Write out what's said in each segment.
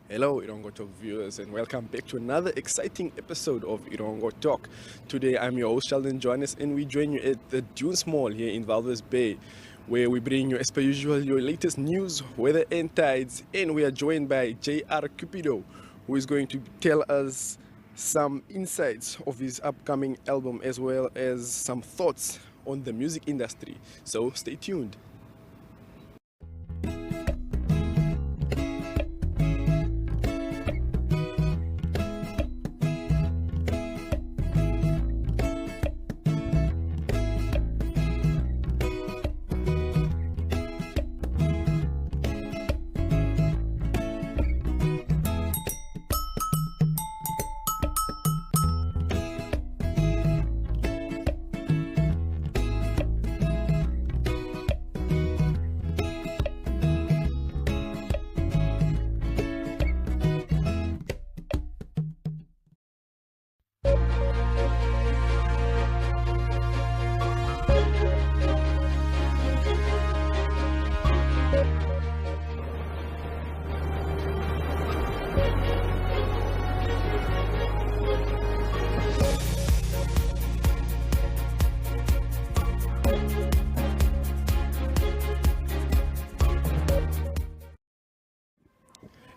Hello, Erongo Talk viewers, and welcome back to another exciting episode of Erongo Talk. Today, I'm your host, Sheldon Johannes, and we join you at the Dunes Mall here in Walvis Bay, where we bring you, as per usual, your latest news, weather, and tides. And we are joined by J.R. Cupido, who is going to tell us some insights of his upcoming album, as well as some thoughts on the music industry. So, stay tuned.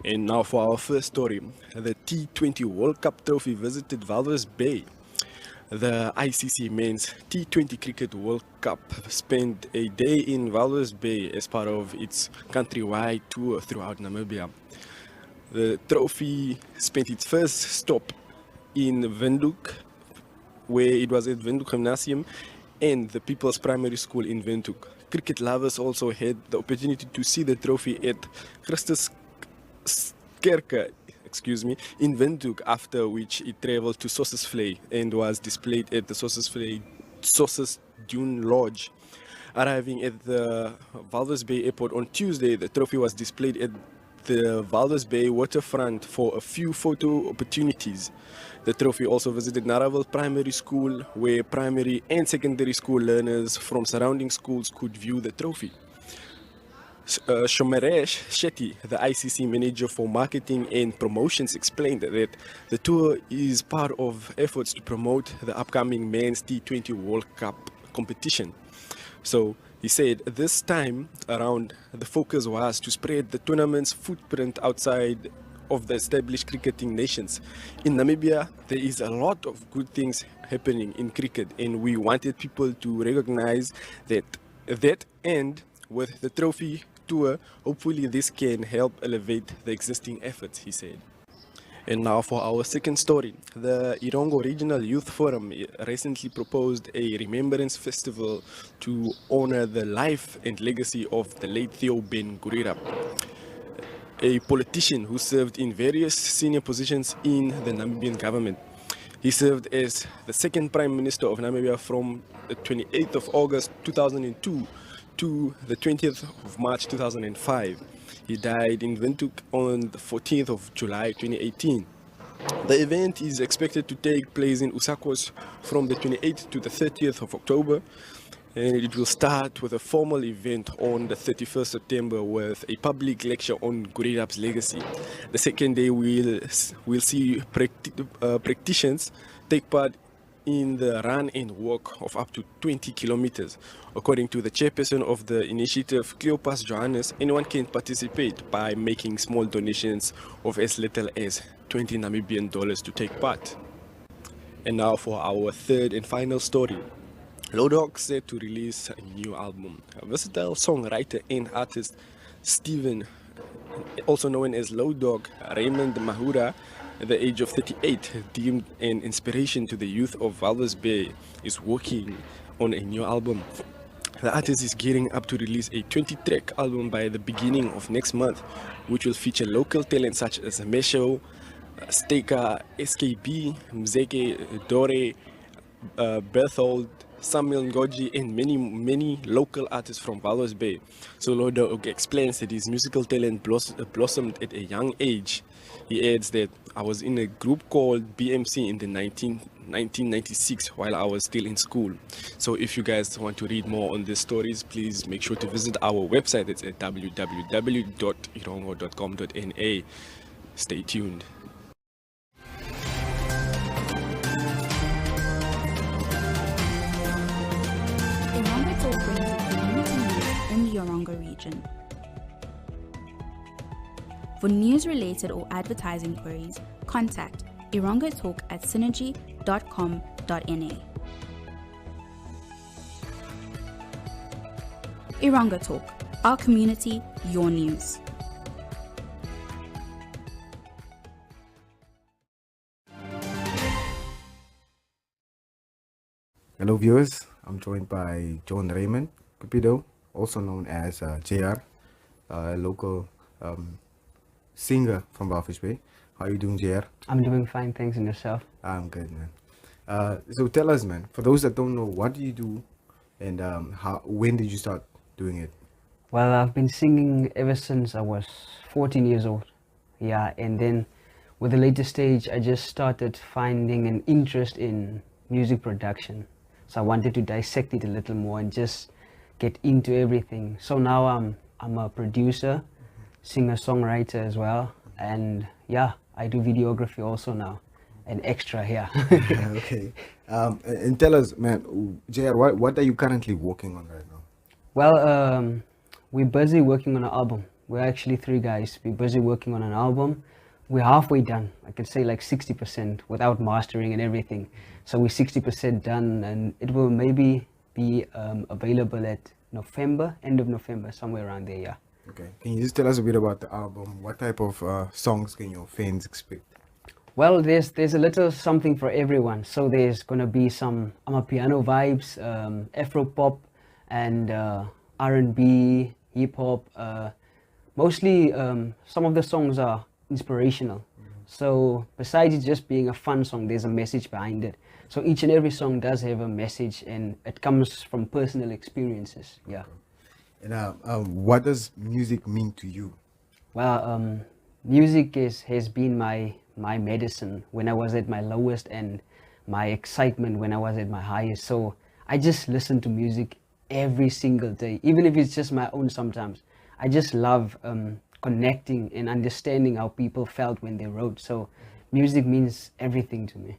And now for our first story. The T20 World Cup trophy visited Walvis Bay. The ICC Men's T20 Cricket World Cup spent a day in Walvis Bay as part of its countrywide tour throughout Namibia. The trophy spent its first stop in Windhoek, where it was at Windhoek Gymnasium and the People's Primary School in Windhoek. Cricket lovers also had the opportunity to see the trophy at Christus Kerke, in Windhoek, after which it traveled to Sossusvlei and was displayed at the Sossus Dune Lodge. Arriving at the Walvis Bay Airport on Tuesday, the trophy was displayed at the Walvis Bay waterfront for a few photo opportunities. The trophy also visited Naraville Primary School, where primary and secondary school learners from surrounding schools could view the trophy. Shomeresh Shetty, the ICC manager for marketing and promotions, explained that the tour is part of efforts to promote the upcoming Men's T20 World Cup competition. So he said this time around the focus was to spread the tournament's footprint outside of the established cricketing nations. In Namibia, there is a lot of good things happening in cricket, and we wanted people to recognize that and with the trophy tour, hopefully this can help elevate the existing efforts, he said. And now for our second story. The Erongo Regional Youth Forum recently proposed a remembrance festival to honor the life and legacy of the late Theo Ben Gurirat, a politician who served in various senior positions in the Namibian government. He served as the second Prime Minister of Namibia from the 28th of August 2002 to the 20th of March 2005. He died in Windhoek on the 14th of July 2018. The event is expected to take place in Usakos from the 28th to the 30th of October, and it will start with a formal event on the 31st September with a public lecture on Gurirat's legacy. The second day we'll see practitioners take part in the run and walk of up to 20 kilometers. According to the chairperson of the initiative, Cleopas Johannes, anyone can participate by making small donations of as little as 20 Namibian dollars to take part. And now for our third and final story. Low Dog set to release a new album. A versatile songwriter and artist Steven, also known as Low Dog, Raymond Mahura, at the age of 38, deemed an inspiration to the youth of Walvis Bay, is working on a new album. The artist is gearing up to release a 20-track album by the beginning of next month, which will feature local talent such as Mesho, Steka, SKB, Mzeke, Dore, Berthold, Samuel Ngoji, and many local artists from Walvis Bay. So Lodo explains that his musical talent blossomed at a young age. He adds that I was in a group called BMC in the 1996 while I was still in school. So if you guys want to read more on these stories, please make sure to visit our website. It's at www.erongo.com.na. Stay tuned. Erongo Talk brings you community news in the Erongo region. For news-related or advertising queries, contact Erongo Talk at synergy.com.na. Erongo Talk, our community, your news. Hello viewers, I'm joined by Raymond Cupido, also known as JR, a local singer from Walvis Bay. How are you doing, JR? I'm doing fine, thanks, and yourself? I'm good, man. So tell us, man, for those that don't know, what do you do and when did you start doing it? Well, I've been singing ever since I was 14 years old. Yeah, and then with the later stage, I just started finding an interest in music production. So I wanted to dissect it a little more and just get into everything. So now I'm a producer, singer-songwriter as well, and yeah, I do videography also now, an extra here. Okay. And tell us, man, JR, what are you currently working on right now? Well, we're busy working on an album. We're actually 3 guys. We're busy working on an album. We're halfway done. I could say like 60% without mastering and everything. So we're 60% done, and it will maybe be available at November, end of November, somewhere around there, yeah. Okay. Can you just tell us a bit about the album? What type of songs can your fans expect? Well, there's a little something for everyone. So there's gonna be some piano vibes, Afro pop, and R&B, hip hop. Mostly, some of the songs are inspirational. So besides it just being a fun song, there's a message behind it. So each and every song does have a message, and it comes from personal experiences. Yeah. Okay. And what does music mean to you? Well, music has been my medicine when I was at my lowest, and my excitement when I was at my highest. So I just listen to music every single day, even if it's just my own sometimes. I just love connecting and understanding how people felt when they wrote. So music means everything to me.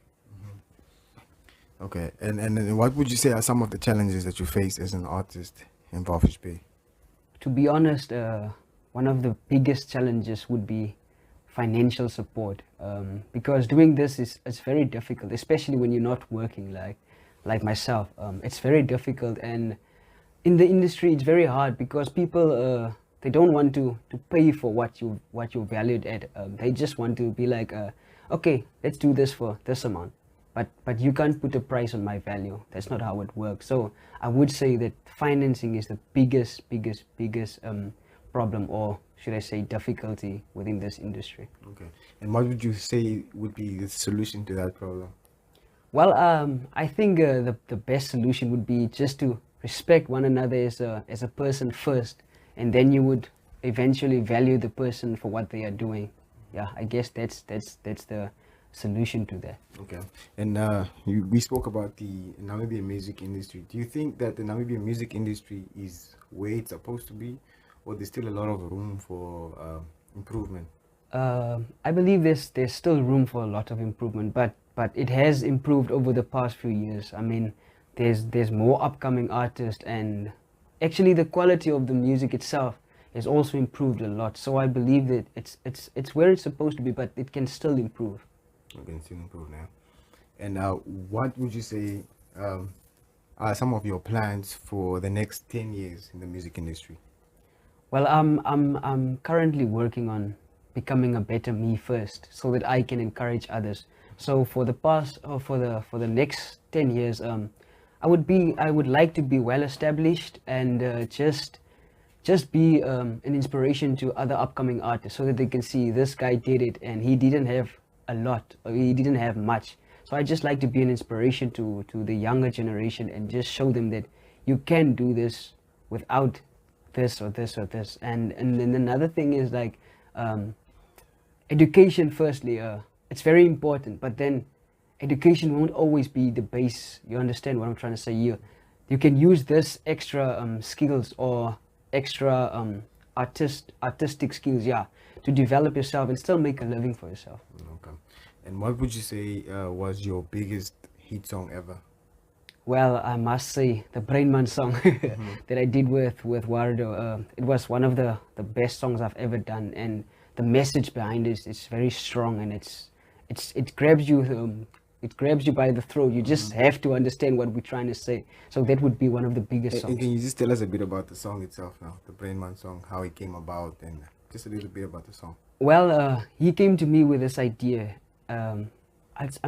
Okay, and what would you say are some of the challenges that you face as an artist in Walvis Bay? To be honest, one of the biggest challenges would be financial support, because doing this it's very difficult, especially when you're not working like myself. It's very difficult, and in the industry it's very hard because people they don't want to pay for what you're valued at. They just want to be like, okay, let's do this for this amount. But you can't put a price on my value. That's not how it works. So I would say that financing is the biggest problem, or should I say difficulty, within this industry. Okay. And what would you say would be the solution to that problem? Well, I think the best solution would be just to respect one another as a person first, and then you would eventually value the person for what they are doing. Yeah, I guess that's the solution to that. Okay. And we spoke about the Namibian music industry. Do you think that the Namibian music industry is where it's supposed to be, or there's still a lot of room for improvement? I believe there's still room for a lot of improvement, but it has improved over the past few years. I mean, there's more upcoming artists, and actually the quality of the music itself has also improved a lot. So I believe that it's where it's supposed to be, but it can still improve. Okay, still improve now. And what would you say are some of your plans for the next 10 years in the music industry? Well, I'm currently working on becoming a better me first, so that I can encourage others. So for the next 10 years, I would like to be well established, and just be an inspiration to other upcoming artists, so that they can see this guy did it and he didn't have a lot, or he didn't have much. So I just like to be an inspiration to the younger generation, and just show them that you can do this without this or this or this. And then another thing is like education. Firstly, it's very important, but then education won't always be the base. You understand what I'm trying to say here? You can use this extra skills, or extra artistic skills, yeah, to develop yourself and still make a living for yourself. Okay. And what would you say was your biggest hit song ever? Well, I must say the Brainman song that I did with Wardo, it was one of the best songs I've ever done, and the message behind it is very strong, and it grabs you. It grabs you by the throat. You just have to understand what we're trying to say. So that would be one of the biggest And songs. can you just tell us a bit about the song itself now, the Brainman song, how it came about, and just a little bit about the song? Well, he came to me with this idea. I'm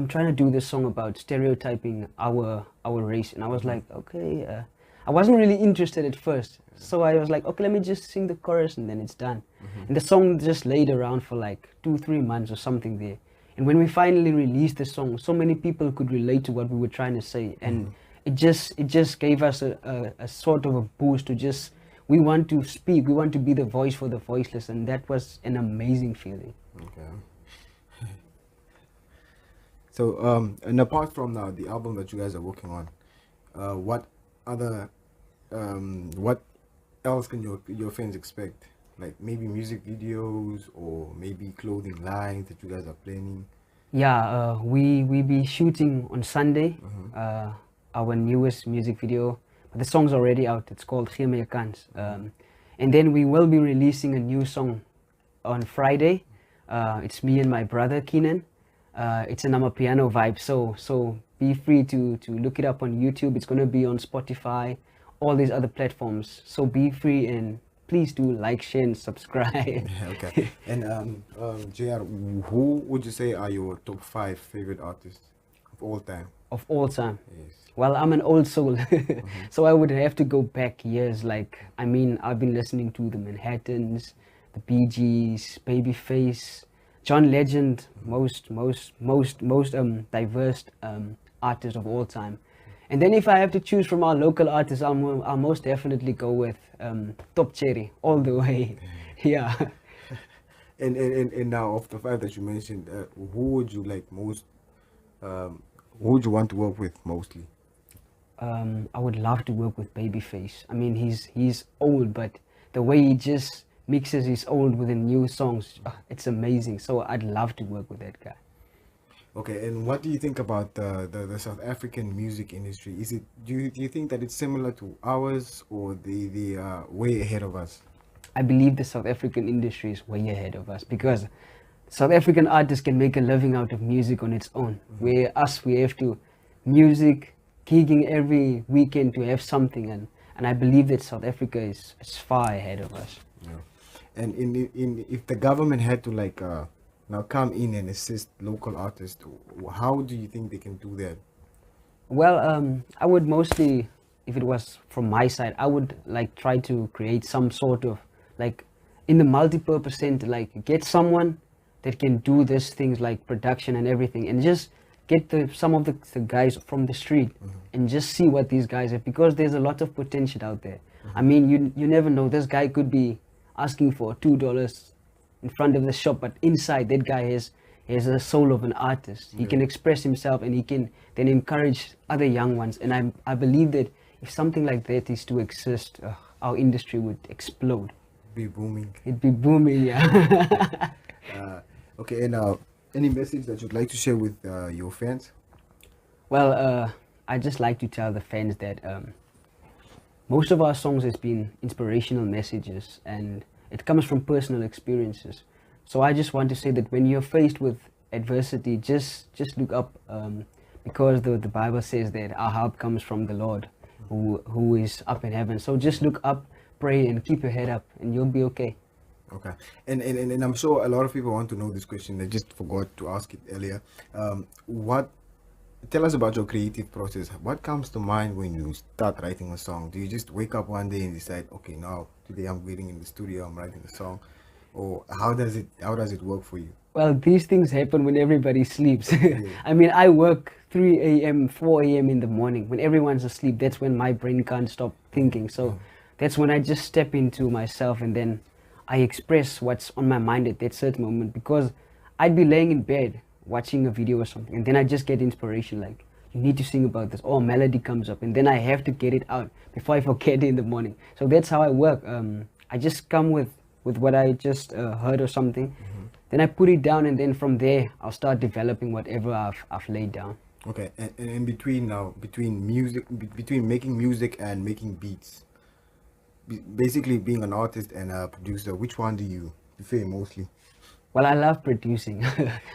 trying to do this song about stereotyping our race, and I was like, okay. I wasn't really interested at first, so I was like, okay, let me just sing the chorus, and then it's done. And the song just laid around for like 2-3 months or something there. And when we finally released the song, so many people could relate to what we were trying to say, and it just gave us a sort of a boost to just, we want to speak, we want to be the voice for the voiceless, and that was an amazing feeling. Okay. So, and apart from now the album that you guys are working on, what other, what else can your fans expect? Like maybe music videos or maybe clothing lines that you guys are planning? Yeah, we be shooting on Sunday, our newest music video. The song's already out. It's called Gee My 'n Kans. And then we will be releasing a new song on Friday. It's me and my brother Keenan. It's an piano vibe. So be free to look it up on YouTube. It's gonna be on Spotify, all these other platforms. So be free and please do like, share, and subscribe. Okay. And JR, who would you say are your top 5 favorite artists of all time? Of all time. Yes. Well, I'm an old soul, so I would have to go back years. Like, I mean, I've been listening to the Manhattans, the Bee Gees, Babyface, John Legend, most diverse artist of all time. And then if I have to choose from our local artists, I'll most definitely go with Top Cherry all the way. Yeah. And now of the 5 that you mentioned, who would you like most? Who would you want to work with mostly? I would love to work with Babyface. I mean, he's old, but the way he just mixes his old with the new songs, it's amazing. So I'd love to work with that guy. Okay, and what do you think about the South African music industry? Is it do you think that it's similar to ours, or they are way ahead of us? I believe the South African industry is way ahead of us, because South African artists can make a living out of music on its own. Where us, we have to music, gigging every weekend to have something, and I believe that South Africa is far ahead of us. Yeah. And in if the government had to like now come in and assist local artists, how do you think they can do that? Well, I would mostly, if it was from my side, I would like try to create some sort of like in the multi-purpose center, like get someone that can do these things like production and everything, and just get some of the guys from the street and just see what these guys have, because there's a lot of potential out there. I mean, you never know, this guy could be asking for $2 in front of the shop, but inside that guy has a soul of an artist. He can express himself, and he can then encourage other young ones. And I believe that if something like that is to exist, our industry would explode. Be booming. It'd be booming, yeah. Okay, and any message that you'd like to share with your fans? Well, I just like to tell the fans that most of our songs has been inspirational messages, and it comes from personal experiences. So I just want to say that when you're faced with adversity, just look up, because the Bible says that our help comes from the Lord, who is up in heaven. So just look up, pray, and keep your head up, and you'll be okay. Okay, and I'm sure a lot of people want to know this question. I just forgot to ask it earlier. Tell us about your creative process. What comes to mind when you start writing a song? Do you just wake up one day and decide, okay, now today I'm getting in the studio, I'm writing a song, or how does it work for you? Well, these things happen when everybody sleeps. I mean, I work 3 a.m., 4 a.m. in the morning. When everyone's asleep, that's when my brain can't stop thinking. So that's when I just step into myself, and then I express what's on my mind at that certain moment, because I'd be laying in bed watching a video or something, and then I just get inspiration, like, you need to sing about this, or a melody comes up, and then I have to get it out before I forget it in the morning. So that's how I work. I just come with with what I just heard or something. Then I put it down, and then from there I'll start developing whatever I've laid down. Okay, and in between now, between making music and making beats, basically being an artist and a producer, which one do you prefer mostly? Well, I love producing.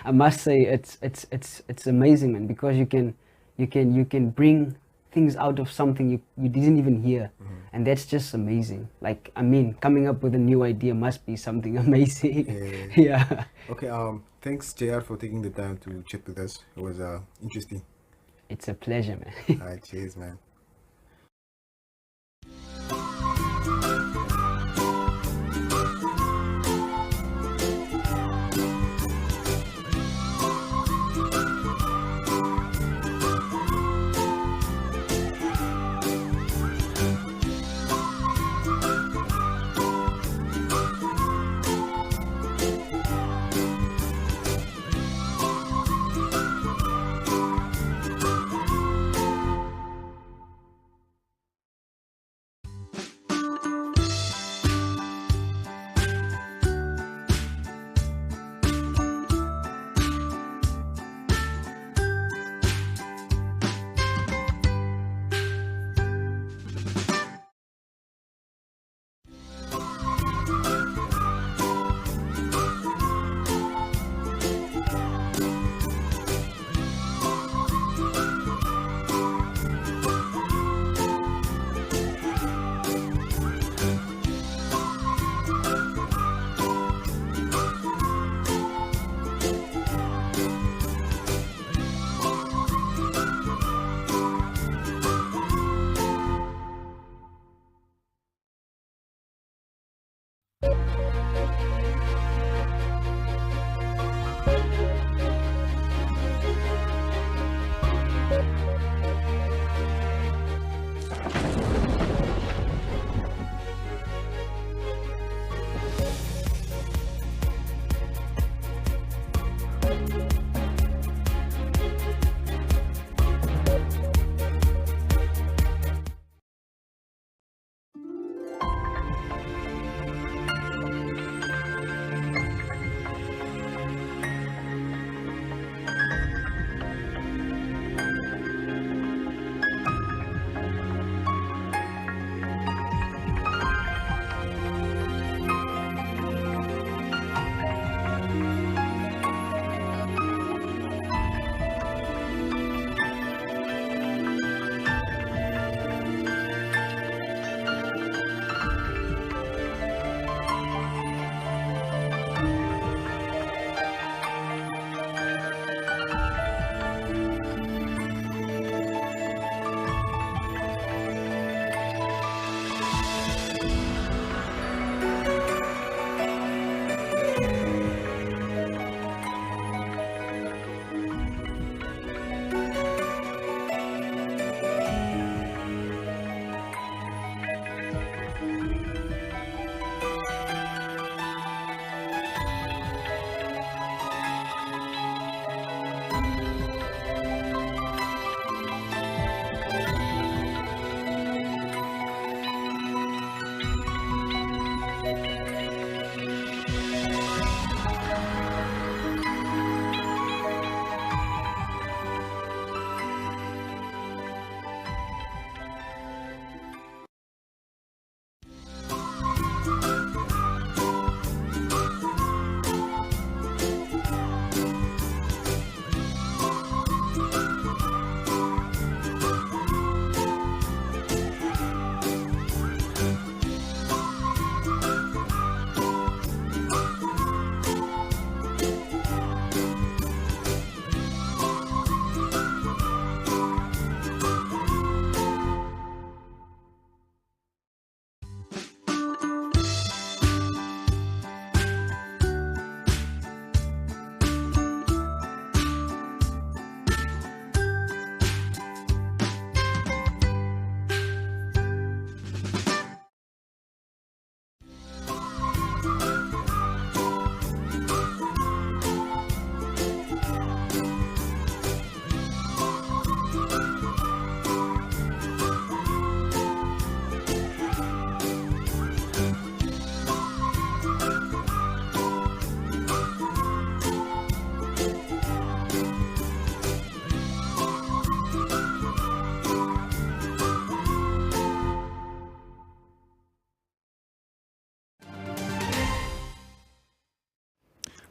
I must say it's amazing, man, because you can bring things out of something you didn't even hear, and that's just amazing. Like, I mean, coming up with a new idea must be something amazing. Yeah. Okay, thanks JR for taking the time to chat with us. It was interesting. It's a pleasure, man. All right, cheers, man.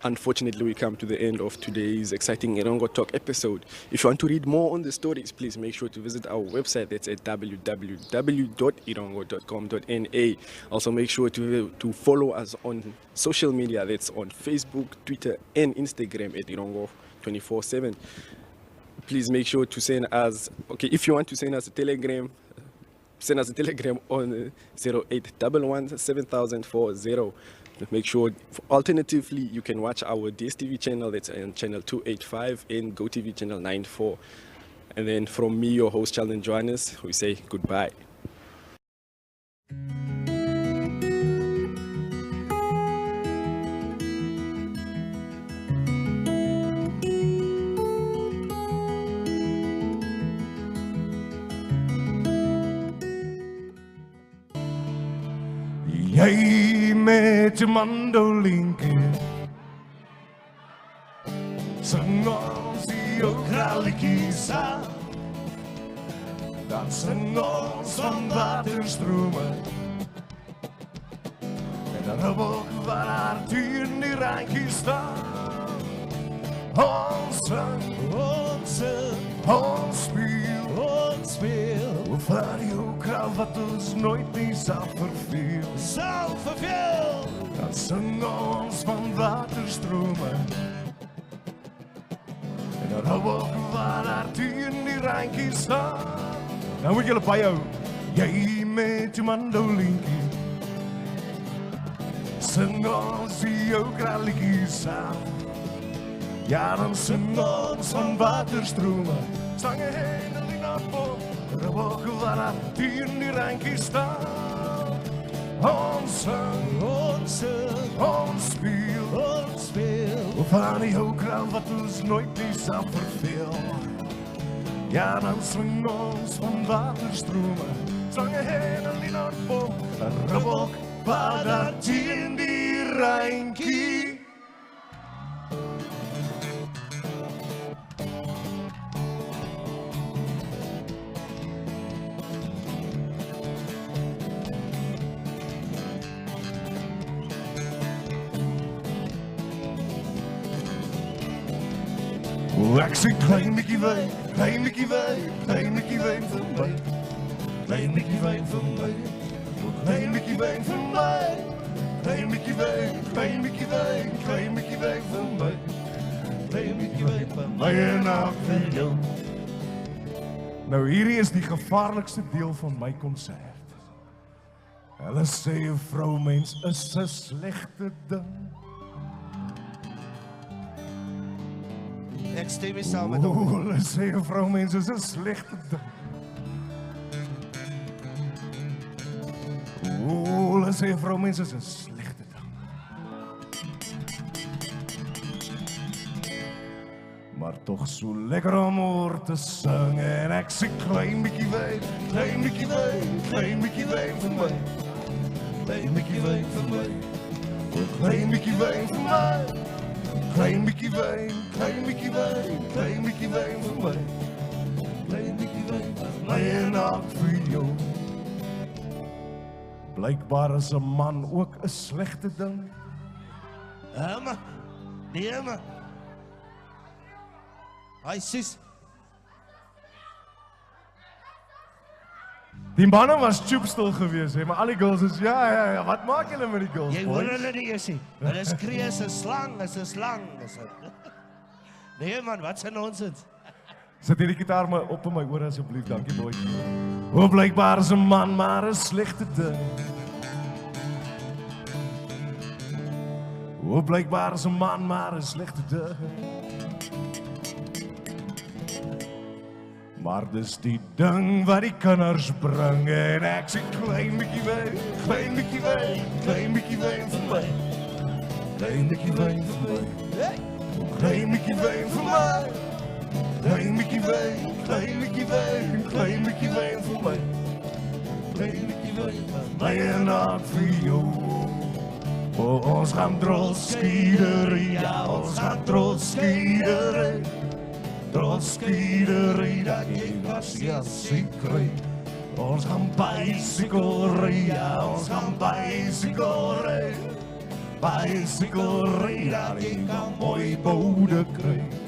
unfortunately, we come to the end of today's exciting Erongo Talk episode. If you want to read more on the stories, please make sure to visit our website. That's at www.erongo.com.na. Also, make sure to follow us on social media. That's on Facebook, Twitter, and Instagram at Erongo 24/7. Please make sure to send us, if you want to send us a telegram, send us a telegram on 0811 7040. Make sure, alternatively, you can watch our DSTV channel, that's on channel 285, and GoTV channel 94. And then from me, your host, Sheldon Johannes, we say goodbye. Jy met je mandolinkie sing ons jou kraalletjies aan. Dan sing ons van waterstrome en dan ook waar haar teen die randjie staan. Ons sing, ons speel van jou kraal wat ons nooit nie sal verveel. Dan sing ons van waterstrome en dan hou ook waar haar teen die randjie staan. Nou moet julle byhou, jy met jou mandolinkie sing ons jou kraalletjies aan. Ja, dan sing ons van waterstrome, stange heen en die napo, en ook waar haar teen die randjie staan. Ons sing, ons speel van die ou kraal wat ons nooit nie sal verveel. Ja, dan sing ons van waterstrome, stange heen en die napo, en ook waar haar teen die randjie. Ek sê klein bietjie wyn vir my. Klein bietjie wyn vir my. Klein bietjie wyn vir my. Klein bietjie wyn vir my. Klein bietjie wyn vir my en ek vir jou. Nou hierdie is die gevaarlikste deel van my konsert. Hulle sê 'n vroumens is 'n slegte ding. Ek stem saam met hom. Hulle sê 'n vroumens is 'n slegte ding. Hulle sê 'n vroumens is 'n slegte ding. Maar tog so lekker om oor te sing en ek sê klein bietjie wyn vir my. Klein bietjie wyn vir my. Klein bietjie wyn vir my. Klein bietjie wyn vir my. Klein bietjie wyn vir my. Klein bietjie wyn vir my en ek vir jou. Blykbaar is 'n man ook 'n slegte ding. Nee man. Hy sis. Die manne was choopstil geweest, hè, maar al die girls is ja, wat maak julle met die girls? Jy hoor hulle nie eers nie. Hulle skree is 'n slang, is 'n slang. Nee man, wat 'n nonsens. Sit hierdie gitaar maar op in my ore asseblief, dankie boy. O, blykbaar is 'n man maar 'n slegte ding. O, blykbaar is 'n man maar 'n slegte ding. Maar dis die ding wat die kinders bring en ek sê klein bietjie wyn vir my. Klein bietjie wyn vir my. Klein bietjie wyn vir my. Klein bietjie wyn vir my. Klein bietjie wyn vir my. En ek vir jou. O, ons gaan trots skiedery, ja, ons gaan trots skiedery. Trots skiedery, dat jy was seker. Ons gaan bicycle ry, ja, ons gaan bicycle ry. bicycle ry, dat jy kan mooi boude kry.